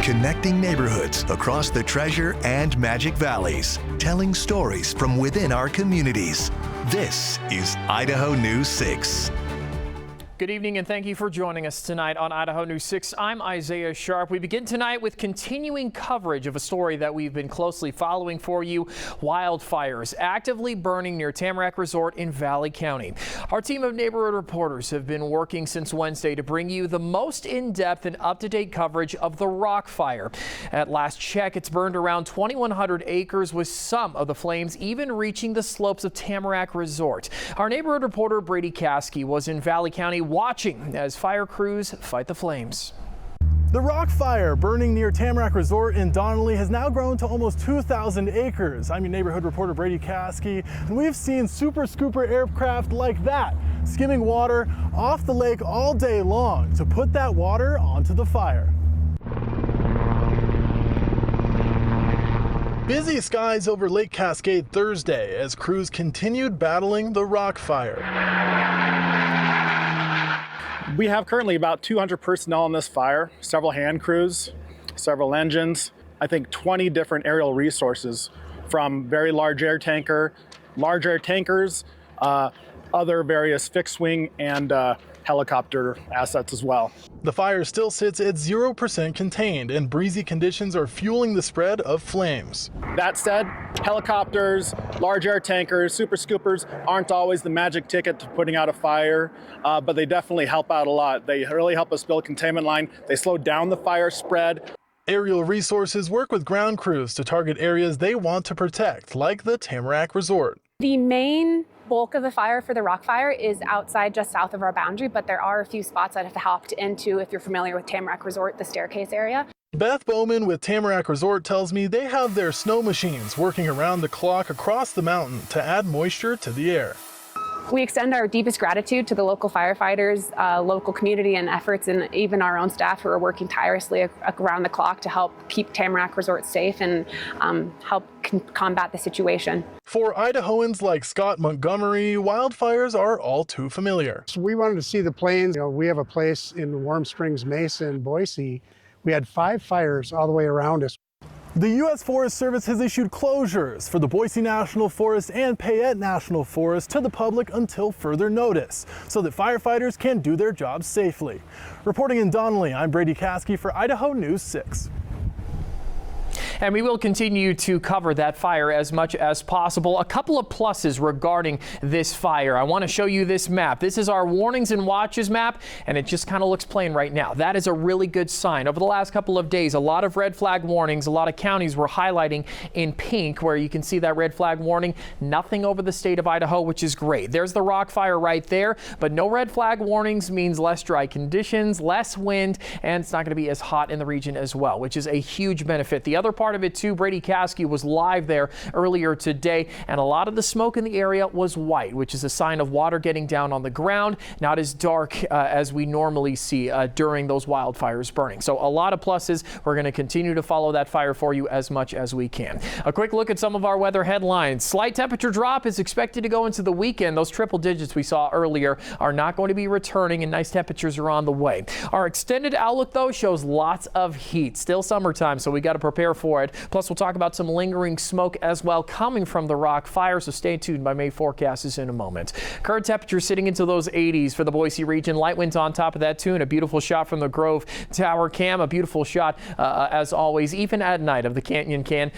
connecting neighborhoods across the Treasure and Magic Valleys, telling stories from within our communities. This is Idaho News 6. Good evening and thank you for joining us tonight on Idaho News 6. I'm Isaiah Sharp. We begin tonight with continuing coverage of a story that we've been closely following for you. Wildfires actively burning near Tamarack Resort in Valley County. Our team of neighborhood reporters have been working since Wednesday to bring you the most in-depth and up-to-date coverage of the Rock Fire. At last check, it's burned around 2,100 acres, with some of the flames even reaching the slopes of Tamarack Resort. Our neighborhood reporter Brady Caskey was in Valley County watching as fire crews fight the flames. The Rock Fire burning near Tamarack Resort in Donnelly has now grown to almost 2,000 acres. I'm your neighborhood reporter Brady Caskey, and we've seen super scooper aircraft like that skimming water off the lake all day long to put that water onto the fire. Busy skies over Lake Cascade Thursday as crews continued battling the Rock Fire. We have currently about 200 personnel on this fire, several hand crews, several engines, I think 20 different aerial resources, from very large air tanker, large air tankers, other various fixed wing and helicopter assets as well. The fire still sits at 0% contained, and breezy conditions are fueling the spread of flames. That said, helicopters, large air tankers, super scoopers aren't always the magic ticket to putting out a fire, but they definitely help out a lot. They really help us build a containment line. They slow down the fire spread. Aerial resources work with ground crews to target areas they want to protect, like the Tamarack Resort. The main bulk of the fire for the Rock Fire is outside just south of our boundary, but there are a few spots that have hopped into, if you're familiar with Tamarack Resort, the staircase area. Beth Bowman with Tamarack Resort tells me they have their snow machines working around the clock across the mountain to add moisture to the air. We extend our deepest gratitude to the local firefighters, local community and efforts, and even our own staff who are working tirelessly around the clock to help keep Tamarack Resort safe and help combat the situation. For Idahoans like Scott Montgomery, wildfires are all too familiar. So we wanted to see the plains. We have a place in Warm Springs Mesa in Boise. We had 5 fires all the way around us. The U.S. Forest Service has issued closures for the Boise National Forest and Payette National Forest to the public until further notice, so that firefighters can do their jobs safely. Reporting in Donnelly, I'm Brady Caskey for Idaho News 6. And we will continue to cover that fire as much as possible. A couple of pluses regarding this fire. I want to show you this map. This is our warnings and watches map, and it just kind of looks plain right now. That is a really good sign. Over the last couple of days, a lot of red flag warnings. A lot of counties were highlighting in pink where you can see that red flag warning. Nothing over the state of Idaho, which is great. There's the Rock Fire right there, but no red flag warnings means less dry conditions, less wind, and it's not going to be as hot in the region as well, which is a huge benefit. The other part of it too, Brady Caskey was live there earlier today, and a lot of the smoke in the area was white, which is a sign of water getting down on the ground, not as dark as we normally see during those wildfires burning. So a lot of pluses. We're going to continue to follow that fire for you as much as we can. A quick look at some of our weather headlines. Slight temperature drop is expected to go into the weekend. Those triple digits we saw earlier are not going to be returning, and nice temperatures are on the way. Our extended outlook though shows lots of heat. Still summertime, so we got to prepare for it. Plus, we'll talk about some lingering smoke as well coming from the Rock Fire, so stay tuned. My May forecast is in a moment. Current temperature sitting into those 80s for the Boise region. Light winds on top of that too, and a beautiful shot from the Grove Tower Cam. A beautiful shot as always, even at night, of the Canyon Can.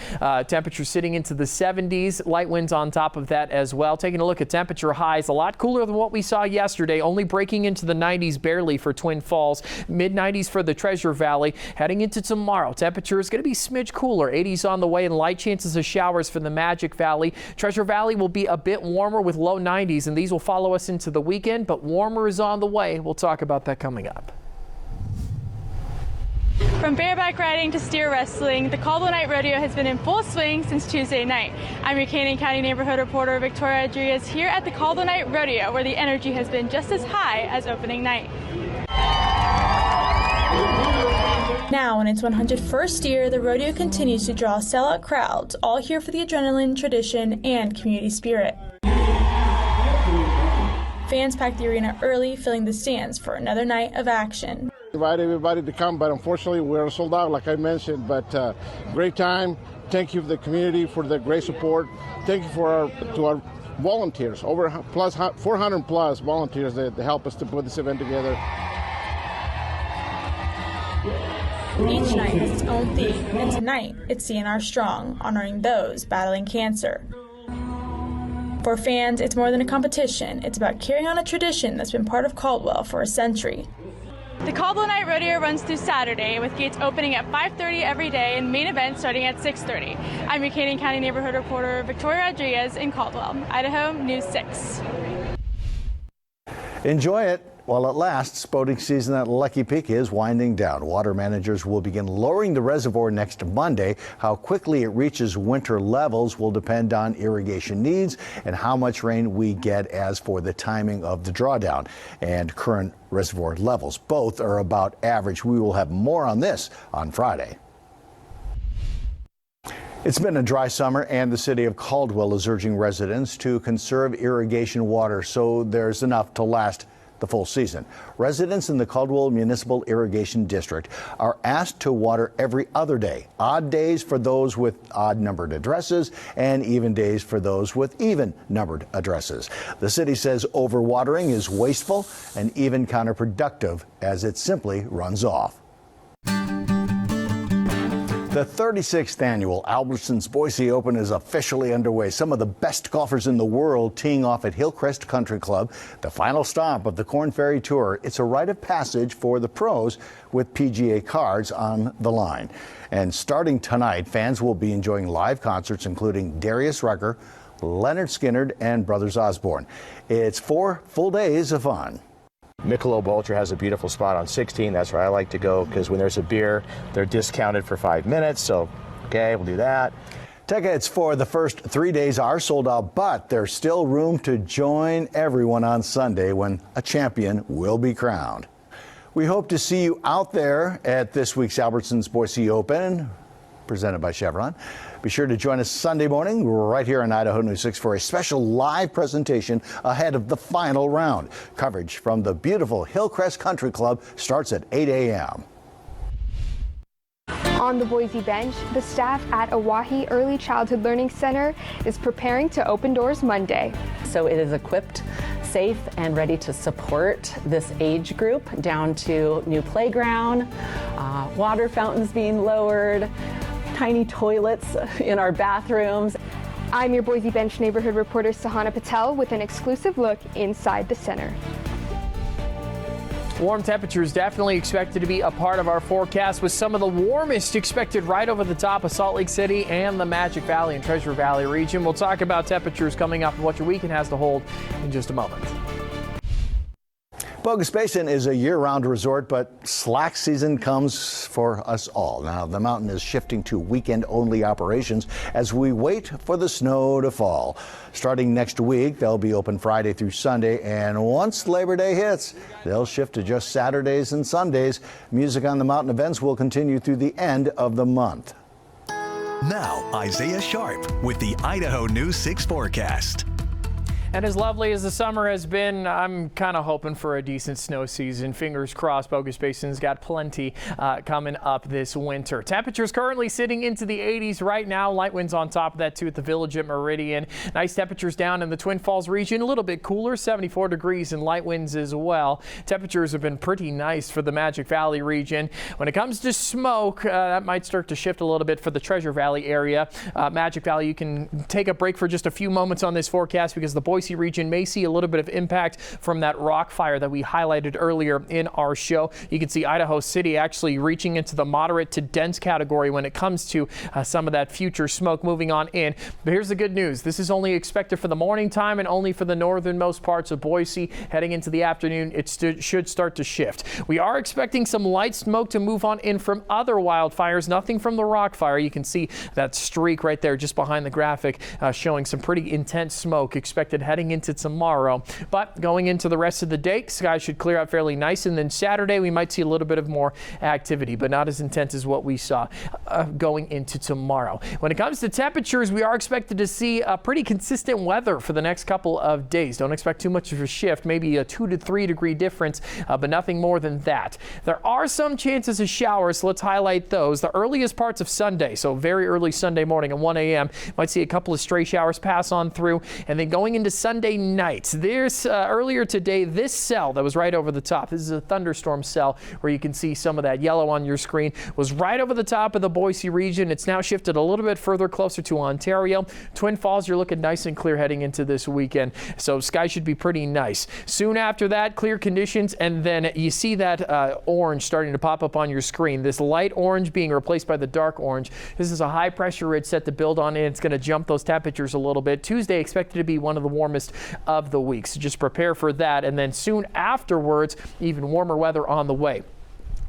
Temperature sitting into the 70s. Light winds on top of that as well. Taking a look at temperature highs, a lot cooler than what we saw yesterday, only breaking into the 90s barely for Twin Falls. Mid 90s for the Treasure Valley. Heading into tomorrow, temperature is going to be smidge cooler. 80s on the way and light chances of showers for the Magic Valley. Treasure Valley will be a bit warmer with low 90s, and these will follow us into the weekend, but warmer is on the way. We'll talk about that coming up. From bareback riding to steer wrestling, the Caldwell Night Rodeo has been in full swing since Tuesday night. I'm your Canyon County neighborhood reporter Victoria Rodriguez here at the Caldwell Night Rodeo, where the energy has been just as high as opening night. Now, in its 101st year, the rodeo continues to draw sellout crowds, all here for the adrenaline, tradition, and community spirit. Fans packed the arena early, filling the stands for another night of action. Invite everybody to come, but unfortunately we're sold out, like I mentioned. But great time. Thank you to the community for their great support. Thank you to our volunteers, over 400 plus volunteers that help us to put this event together. Each night has its own theme, and tonight it's CNR Strong, honoring those battling cancer. For fans, it's more than a competition. It's about carrying on a tradition that's been part of Caldwell for a century. The Caldwell Night Rodeo runs through Saturday, with gates opening at 5:30 every day and main event starting at 6:30. I'm your Buchanan County neighborhood reporter Victoria Rodriguez in Caldwell, Idaho News 6. Enjoy it while it lasts. Boating season at Lucky Peak is winding down. Water managers will begin lowering the reservoir next Monday. How quickly it reaches winter levels will depend on irrigation needs and how much rain we get. As for the timing of the drawdown and current reservoir levels, both are about average. We will have more on this on Friday. It's been a dry summer, and the city of Caldwell is urging residents to conserve irrigation water so there's enough to last the full season. Residents in the Caldwell Municipal Irrigation District are asked to water every other day, odd days for those with odd numbered addresses and even days for those with even numbered addresses. The city says overwatering is wasteful and even counterproductive as it simply runs off. The 36th annual Albertsons Boise Open is officially underway. Some of the best golfers in the world teeing off at Hillcrest Country Club, the final stop of the Corn Ferry Tour. It's a rite of passage for the pros with PGA cards on the line. And starting tonight, fans will be enjoying live concerts including Darius Rucker, Leonard Skinner, and Brothers Osborne. It's 4 full days of fun. Michelob Ultra has a beautiful spot on 16. That's where I like to go because when there's a beer, they're discounted for 5 minutes. So, okay, we'll do that. Tickets for the first 3 days are sold out, but there's still room to join everyone on Sunday when a champion will be crowned. We hope to see you out there at this week's Albertsons Boise Open, presented by Chevron. Be sure to join us Sunday morning right here on Idaho News 6 for a special live presentation ahead of the final round. Coverage from the beautiful Hillcrest Country Club starts at 8 a.m. On the Boise bench, the staff at Oahe Early Childhood Learning Center is preparing to open doors Monday. So it is equipped, safe, and ready to support this age group down to new playground, water fountains being lowered, tiny toilets in our bathrooms. I'm your Boise Bench neighborhood reporter Sahana Patel with an exclusive look inside the center. Warm temperatures definitely expected to be a part of our forecast, with some of the warmest expected right over the top of Salt Lake City and the Magic Valley and Treasure Valley region. We'll talk about temperatures coming up and what your weekend has to hold in just a moment. Bogus Basin is a year-round resort, but slack season comes for us all. Now, the mountain is shifting to weekend-only operations as we wait for the snow to fall. Starting next week, they'll be open Friday through Sunday, and once Labor Day hits, they'll shift to just Saturdays and Sundays. Music on the Mountain events will continue through the end of the month. Now, Isaiah Sharp with the Idaho News 6 forecast. And as lovely as the summer has been, I'm kind of hoping for a decent snow season. Fingers crossed. Bogus Basin's got plenty coming up this winter. Temperatures currently sitting into the 80s right now. Light winds on top of that too at the Village at Meridian. Nice temperatures down in the Twin Falls region. A little bit cooler, 74 degrees, and light winds as well. Temperatures have been pretty nice for the Magic Valley region. When it comes to smoke, that might start to shift a little bit for the Treasure Valley area. Magic Valley, you can take a break for just a few moments on this forecast because the Boise region may see a little bit of impact from that rock fire that we highlighted earlier in our show. You can see Idaho City actually reaching into the moderate to dense category when it comes to some of that future smoke moving on in. But here's the good news. This is only expected for the morning time and only for the northernmost parts of Boise. Heading into the afternoon, it should start to shift. We are expecting some light smoke to move on in from other wildfires, nothing from the rock fire. You can see that streak right there just behind the graphic showing some pretty intense smoke expected heading heading into tomorrow. But going into the rest of the day, skies should clear out fairly nice, and then Saturday we might see a little bit of more activity, but not as intense as what we saw going into tomorrow. When it comes to temperatures, we are expected to see a pretty consistent weather for the next couple of days. Don't expect too much of a shift, maybe a 2 to 3 degree difference, but nothing more than that. There are some chances of showers, so let's highlight those. The earliest parts of Sunday, so very early Sunday morning at 1 a.m., might see a couple of stray showers pass on through, and then going into Sunday night, there's earlier today, this cell that was right over the top, this is a thunderstorm cell where you can see some of that yellow on your screen, was right over the top of the Boise region. It's now shifted a little bit further closer to Ontario. Twin Falls, you're looking nice and clear heading into this weekend, so sky should be pretty nice. Soon after that, clear conditions, and then you see that orange starting to pop up on your screen. This light orange being replaced by the dark orange. This is a high pressure ridge set to build on, and it's going to jump those temperatures a little bit. Tuesday expected to be one of the warmest of the week, so just prepare for that, and then soon afterwards, even warmer weather on the way.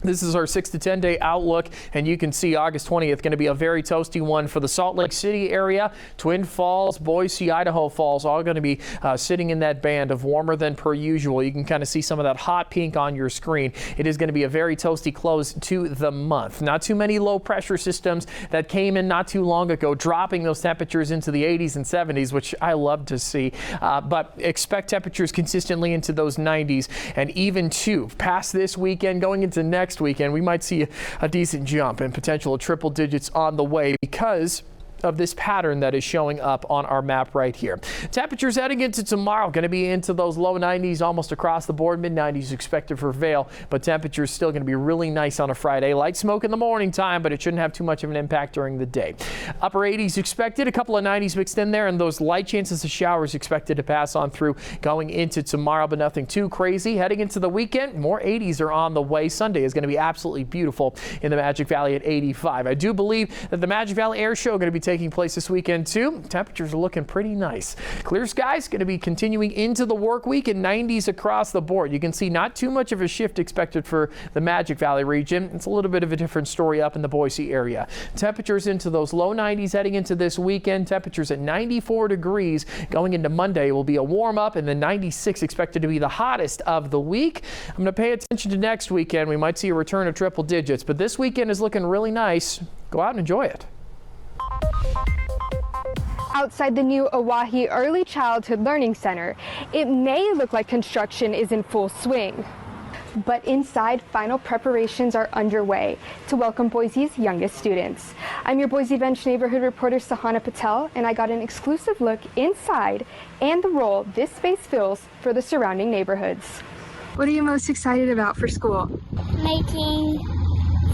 This is our 6 to 10 day outlook, and you can see August 20th going to be a very toasty one for the Salt Lake City area. Twin Falls, Boise, Idaho Falls, all going to be sitting in that band of warmer than per usual. You can kind of see some of that hot pink on your screen. It is going to be a very toasty close to the month. Not too many low pressure systems that came in not too long ago, dropping those temperatures into the 80s and 70s, which I love to see. But expect temperatures consistently into those 90s, and even past this weekend, going into next weekend, we might see a decent jump and potential triple digits on the way because of this pattern that is showing up on our map right here. Temperatures heading into tomorrow going to be into those low 90s almost across the board. Mid 90s expected for Vail, but temperatures still going to be really nice on a Friday. Light smoke in the morning time, but it shouldn't have too much of an impact during the day. Upper 80s expected, a couple of 90s mixed in there, and those light chances of showers expected to pass on through going into tomorrow, but nothing too crazy. Heading into the weekend, more 80s are on the way. Sunday is going to be absolutely beautiful in the Magic Valley at 85. I do believe that the Magic Valley Air Show is going to be taking place this weekend too. Temperatures are looking pretty nice. Clear skies going to be continuing into the work week and 90s across the board. You can see not too much of a shift expected for the Magic Valley region. It's a little bit of a different story up in the Boise area. Temperatures into those low 90s heading into this weekend. Temperatures at 94 degrees going into Monday will be a warm up, and then 96 expected to be the hottest of the week. I'm going to pay attention to next weekend. We might see a return of triple digits, but this weekend is looking really nice. Go out and enjoy it. Outside the new Oahe Early Childhood Learning Center, it may look like construction is in full swing. But inside, final preparations are underway to welcome Boise's youngest students. I'm your Boise Bench neighborhood reporter Sahana Patel, and I got an exclusive look inside and the role this space fills for the surrounding neighborhoods. What are you most excited about for school? Making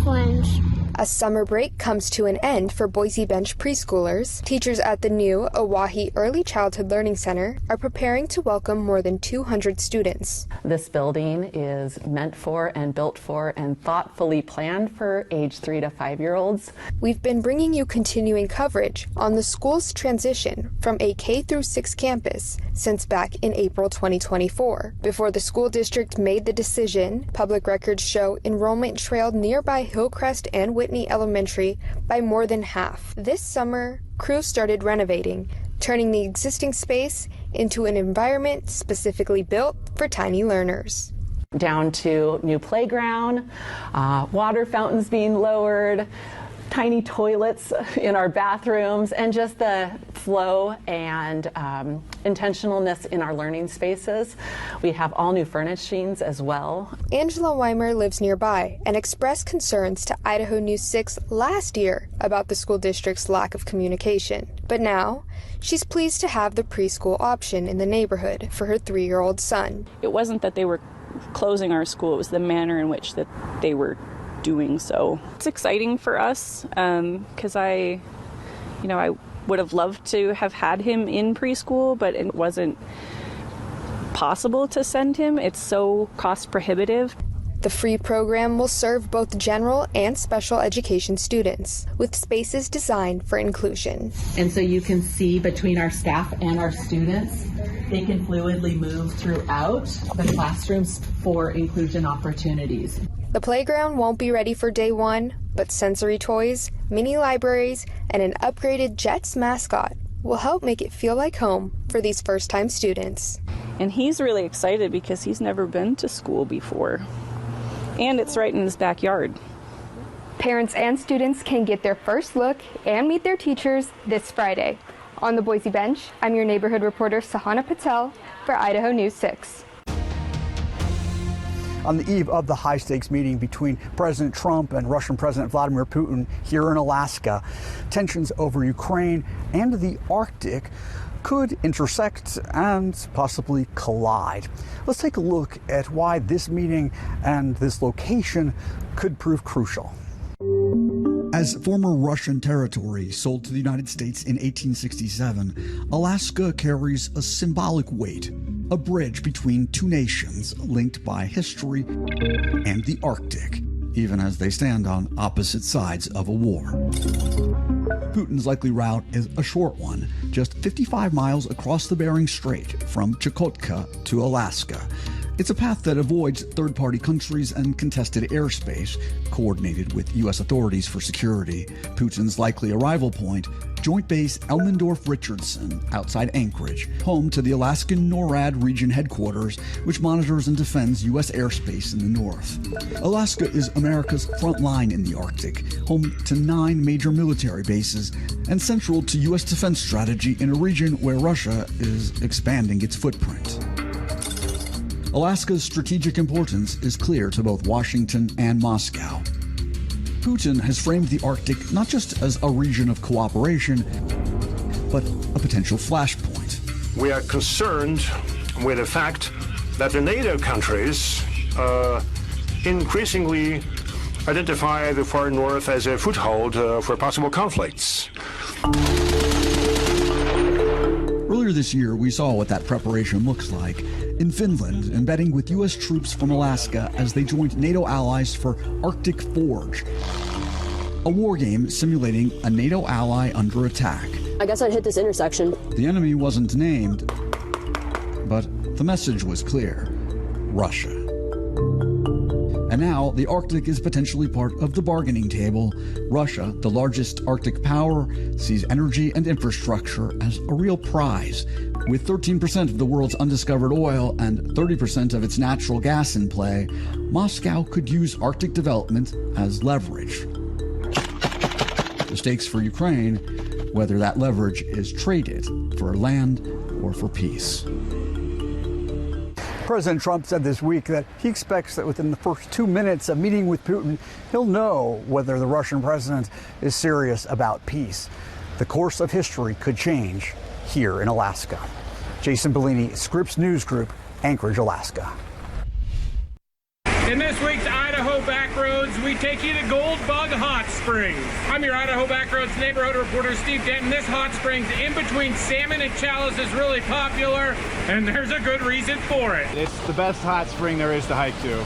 friends. As summer break comes to an end for Boise Bench preschoolers, teachers at the new Oahe Early Childhood Learning Center are preparing to welcome more than 200 students. This building is meant for and built for and thoughtfully planned for age 3 to 5-year-olds. We've been bringing you continuing coverage on the school's transition from a K-6 campus since back in April 2024. Before the school district made the decision, public records show enrollment trailed nearby Hillcrest and Whitney Elementary by more than half. This summer, crews started renovating, turning the existing space into an environment specifically built for tiny learners. Down to new playground, water fountains being lowered, tiny toilets in our bathrooms, and just the flow and intentionalness in our learning spaces. We have all new furnishings as well. Angela Weimer lives nearby and expressed concerns to Idaho News 6 last year about the school district's lack of communication. But now, she's pleased to have the preschool option in the neighborhood for her 3-year-old son. It wasn't that they were closing our school, it was the manner in which that they were doing so. It's exciting for us because I would have loved to have had him in preschool, but it wasn't possible to send him. It's so cost prohibitive. The free program will serve both general and special education students, with spaces designed for inclusion. And so you can see between our staff and our students, they can fluidly move throughout the classrooms for inclusion opportunities. The playground won't be ready for day one, but sensory toys, mini libraries, and an upgraded Jets mascot will help make it feel like home for these first-time students. And he's really excited because he's never been to school before. And it's right in his backyard. Parents and students can get their first look and meet their teachers this Friday. On the Boise Bench, I'm your neighborhood reporter Sahana Patel for Idaho News 6. On the eve of the high-stakes meeting between President Trump and Russian President Vladimir Putin here in Alaska, tensions over Ukraine and the Arctic could intersect and possibly collide. Let's take a look at why this meeting and this location could prove crucial. As former Russian territory sold to the United States in 1867, Alaska carries a symbolic weight, a bridge between two nations linked by history and the Arctic, even as they stand on opposite sides of a war. Putin's likely route is a short one, just 55 miles across the Bering Strait from Chukotka to Alaska. It's a path that avoids third-party countries and contested airspace, coordinated with U.S. authorities for security. Putin's likely arrival point, Joint Base Elmendorf-Richardson, outside Anchorage, home to the Alaskan NORAD region headquarters, which monitors and defends U.S. airspace in the north. Alaska is America's front line in the Arctic, home to 9 major military bases, and central to U.S. defense strategy in a region where Russia is expanding its footprint. Alaska's strategic importance is clear to both Washington and Moscow. Putin has framed the Arctic not just as a region of cooperation, but a potential flashpoint. We are concerned with the fact that the NATO countries increasingly identify the far north as a foothold for possible conflicts. Earlier this year, we saw what that preparation looks like in Finland, embedding with U.S. troops from Alaska as they joined NATO allies for Arctic Forge, a war game simulating a NATO ally under attack. I guess I'd hit this intersection. The enemy wasn't named, but the message was clear: Russia. And now the Arctic is potentially part of the bargaining table. Russia, the largest Arctic power, sees energy and infrastructure as a real prize. With 13% of the world's undiscovered oil and 30% of its natural gas in play, Moscow could use Arctic development as leverage. The stakes for Ukraine, whether that leverage is traded for land or for peace. President Trump said this week that he expects that within the first 2 minutes of meeting with Putin, he'll know whether the Russian president is serious about peace. The course of history could change here in Alaska. Jason Bellini, Scripps News Group, Anchorage, Alaska. In this week's Idaho Backroads, we take you to Gold Bug Hot Springs. I'm your Idaho Backroads neighborhood reporter, Steve Denton. This hot springs in between Salmon and Chalice is really popular, and there's a good reason for it. It's the best hot spring there is to hike to.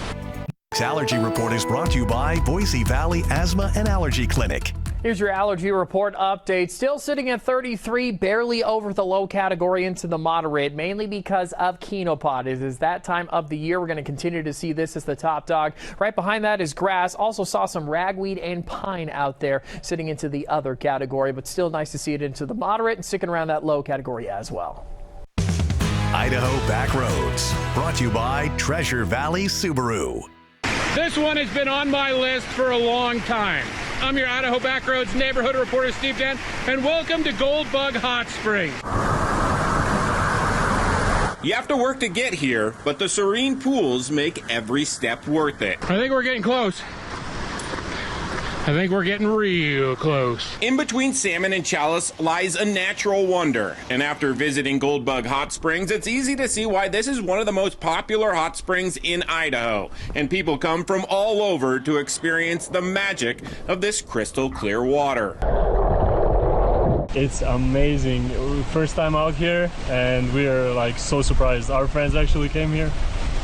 This Allergy Report is brought to you by Boise Valley Asthma and Allergy Clinic. Here's your allergy report update. Still sitting at 33, barely over the low category into the moderate, mainly because of Chenopod. It is that time of the year. We're going to continue to see this as the top dog. Right behind that is grass. Also saw some ragweed and pine out there sitting into the other category, but still nice to see it into the moderate and sticking around that low category as well. Idaho Backroads, brought to you by Treasure Valley Subaru. This one has been on my list for a long time. I'm your Idaho Backroads neighborhood reporter, Steve Dent, and welcome to Gold Bug Hot Springs. You have to work to get here, but the serene pools make every step worth it. I think we're getting close. I think we're getting real close. In between Salmon and Chalice lies a natural wonder. And after visiting Gold Bug Hot Springs, it's easy to see why this is one of the most popular hot springs in Idaho. And people come from all over to experience the magic of this crystal clear water. It's amazing. First time out here, and we are like so surprised. Our friends actually came here.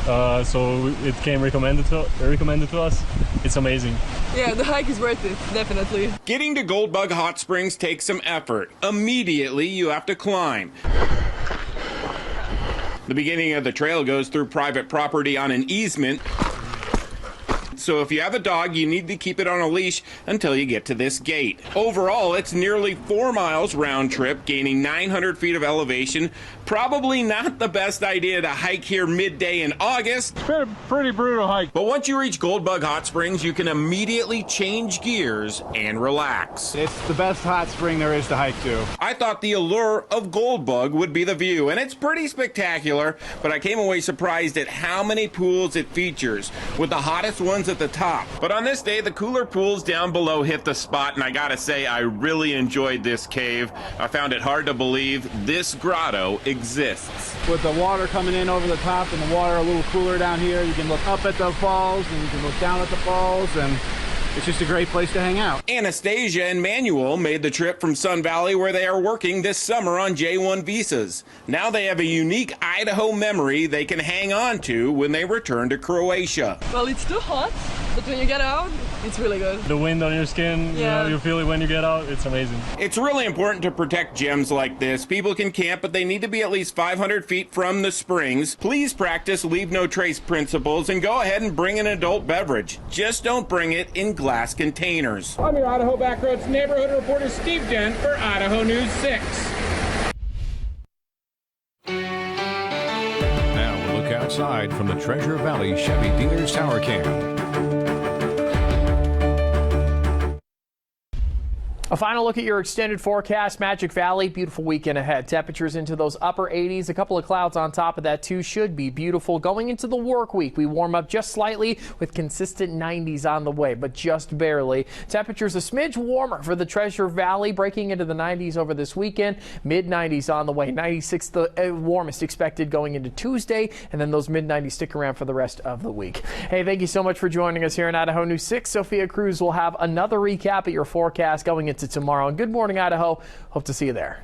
So it came recommended to us. It's amazing. Yeah, the hike is worth it, definitely. Getting to Gold Bug Hot Springs takes some effort. Immediately, you have to climb. The beginning of the trail goes through private property on an easement. so if you have a dog, you need to keep it on a leash until you get to this gate. Overall, it's nearly 4 miles round trip, gaining 900 feet of elevation. Probably not the best idea to hike here midday in August. It's been a pretty brutal hike. But once you reach Goldbug Hot Springs, you can immediately change gears and relax. It's the best hot spring there is to hike to. I thought the allure of Goldbug would be the view, and it's pretty spectacular, but I came away surprised at how many pools it features, with the hottest ones at the top. But on this day, the cooler pools down below hit the spot, and I gotta say, I really enjoyed this cave. I found it hard to believe this grotto exists. With the water coming in over the top and the water a little cooler down here, you can look up at the falls and you can look down at the falls, and it's just a great place to hang out. Anastasia and Manuel made the trip from Sun Valley, where they are working this summer on J1 visas. Now they have a unique Idaho memory they can hang on to when they return to Croatia. Well, it's too hot, but when you get out, it's really good. The wind on your skin, Yeah. you feel it when you get out. It's amazing. It's really important to protect gems like this. People can camp, but they need to be at least 500 feet from the springs. Please practice leave no trace principles and go ahead and bring an adult beverage. Just don't bring it in glass containers. I'm your Idaho Backroads neighborhood reporter Steve Dent for Idaho News 6. Now we'll look outside from the Treasure Valley Chevy Dealers Tower Cam. A final look at your extended forecast. Magic Valley, beautiful weekend ahead. Temperatures into those upper 80s. A couple of clouds on top of that too. Should be beautiful. Going into the work week, we warm up just slightly with consistent 90s on the way, but just barely. Temperatures a smidge warmer for the Treasure Valley, breaking into the 90s over this weekend. Mid 90s on the way. 96 the warmest expected going into Tuesday, and then those mid 90s stick around for the rest of the week. Hey, thank you so much for joining us here in Idaho News 6. Sophia Cruz will have another recap of your forecast going into tomorrow. And good morning, Idaho. Hope to see you there.